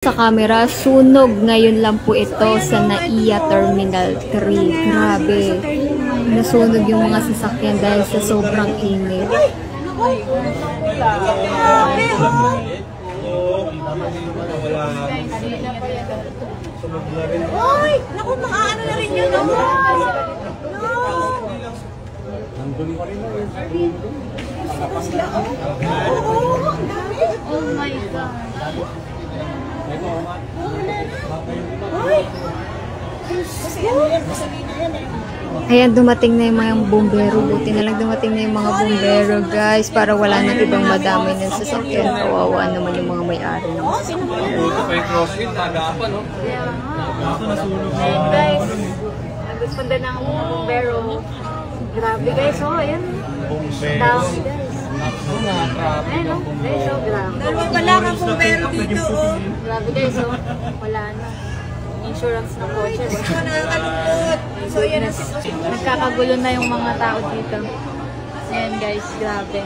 Sa camera, sunog ngayon lang po ito sa NAIA Terminal 3. Grabe. Nasunog yung mga sasakyan dahil sa sobrang init. Ay! Naku, makaano na rin yun. No! Oh my God. Ayan, dumating na yung mga bumbero. Buti na lang dumating na yung mga bumbero, guys, para wala nang ibang madamay ng sasakyan. Kawawa naman yung mga may-ari ng sasakyan. Buto pa yung crossfit, tagapan, no? Ayan, guys. Nagpunta na ang mga bumbero. Grabe, guys. Oh, ayan. Down, guys. Ayan, oh. Guys, oh, grabe. Dalawa pala ang bumbero dito, oh. Grabe, guys, oh. Wala na. Insurance ng kotse. Ito, nakakalungkot. So, yan ang sitwasyon. Nagkakagulo na yung mga tao dito. Ayan, guys, grabe.